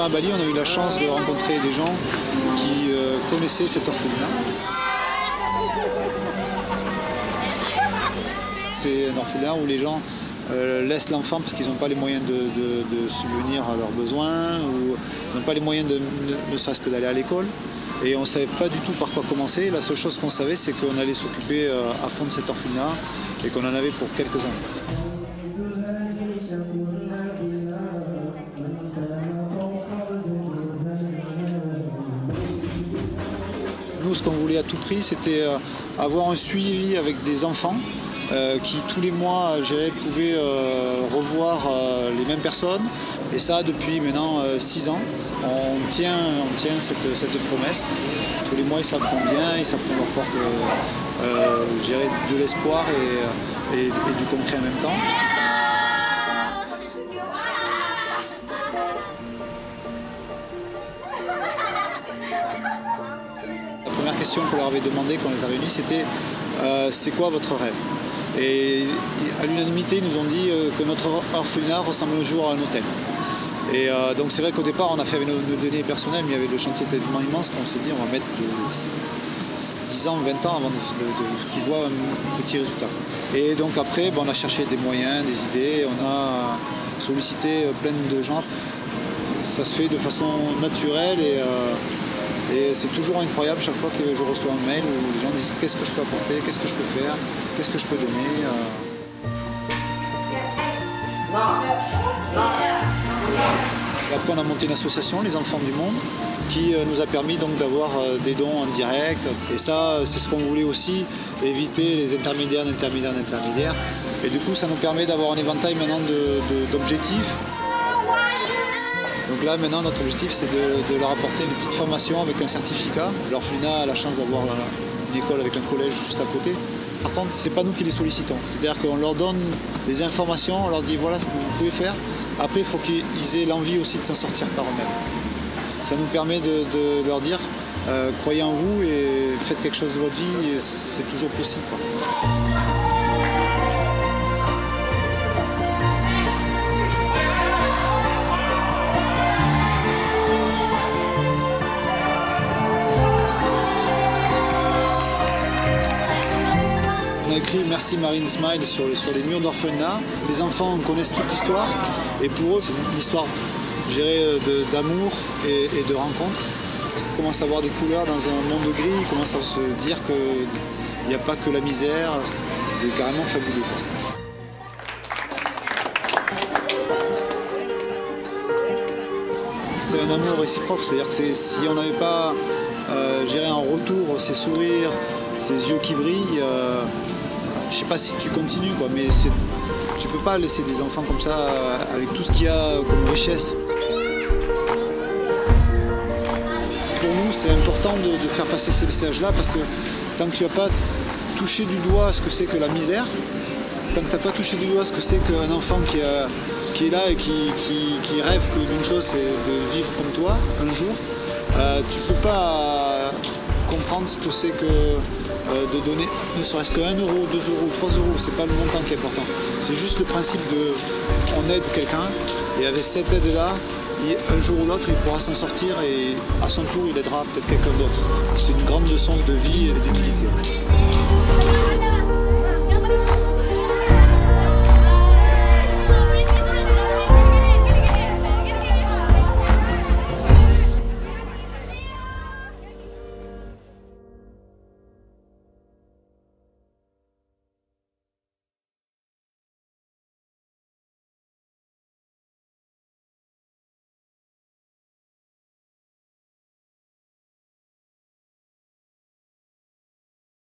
à Bali, on a eu la chance de rencontrer des gens qui connaissaient cet orphelinat. C'est un orphelinat où les gens laissent l'enfant parce qu'ils n'ont pas les moyens de subvenir à leurs besoins ou n'ont pas les moyens ne serait-ce que d'aller à l'école. Et on ne savait pas du tout par quoi commencer. La seule chose qu'on savait, c'est qu'on allait s'occuper à fond de cet orphelinat et qu'on en avait pour quelques années. Nous, ce qu'on voulait à tout prix, c'était avoir un suivi avec des enfants qui, tous les mois, pouvaient revoir les mêmes personnes. Et ça, depuis maintenant 6 ans, on tient cette promesse. Tous les mois, ils savent combien, ils savent qu'on leur porte de l'espoir et du concret en même temps. La première question qu'on leur avait demandé quand on les a réunis, c'était c'est quoi votre rêve? Et à l'unanimité, ils nous ont dit que notre orphelinat ressemble un jour à un hôtel. Et donc c'est vrai qu'au départ, on a fait avec nos données personnelles, mais il y avait le chantier tellement immense qu'on s'est dit on va mettre 10 ans, 20 ans avant qu'ils voient un petit résultat. Et donc après, on a cherché des moyens, des idées, on a sollicité plein de gens. Ça se fait de façon naturelle et c'est toujours incroyable chaque fois que je reçois un mail où les gens disent qu'est-ce que je peux apporter, qu'est-ce que je peux faire, qu'est-ce que je peux donner. Et après on a monté une association, les Enfants du Monde, qui nous a permis donc d'avoir des dons en direct. Et ça, c'est ce qu'on voulait aussi, éviter les intermédiaires. Et du coup, ça nous permet d'avoir un éventail maintenant d'objectifs. Donc là, maintenant, notre objectif, c'est de leur apporter une petite formation avec un certificat. L'orphelinat a la chance d'avoir une école avec un collège juste à côté. Par contre, c'est pas nous qui les sollicitons. C'est-à-dire qu'on leur donne des informations, on leur dit voilà ce que vous pouvez faire. Après, il faut qu'ils aient l'envie aussi de s'en sortir par eux-mêmes. Ça nous permet de leur dire croyez en vous et faites quelque chose de votre vie, et c'est toujours possible, quoi. On a écrit Merci Marine Smile sur les murs d'orphelinat. Les enfants connaissent toute l'histoire et pour eux c'est une histoire, je dirais, d'amour et de rencontre. Ils commencent à voir des couleurs dans un monde gris, ils commencent à se dire qu'il n'y a pas que la misère, c'est carrément fabuleux, quoi. C'est un amour réciproque, c'est-à-dire que si on n'avait pas en retour ces sourires, ces yeux qui brillent, je sais pas si tu continues, quoi, mais tu peux pas laisser des enfants comme ça avec tout ce qu'il y a comme richesse. Pour nous, c'est important de faire passer ces messages-là parce que tant que tu n'as pas touché du doigt ce que c'est que la misère, tant que tu n'as pas touché du doigt ce que c'est qu'un enfant qui est là et qui rêve d'une chose, c'est de vivre comme toi un jour, tu peux pas comprendre ce que c'est que de donner ne serait-ce que 1 euro, 2 euros, 3 euros, c'est pas le montant qui est important. C'est juste le principe on aide quelqu'un et avec cette aide-là, un jour ou l'autre, il pourra s'en sortir et à son tour, il aidera peut-être quelqu'un d'autre. C'est une grande leçon de vie et d'humilité.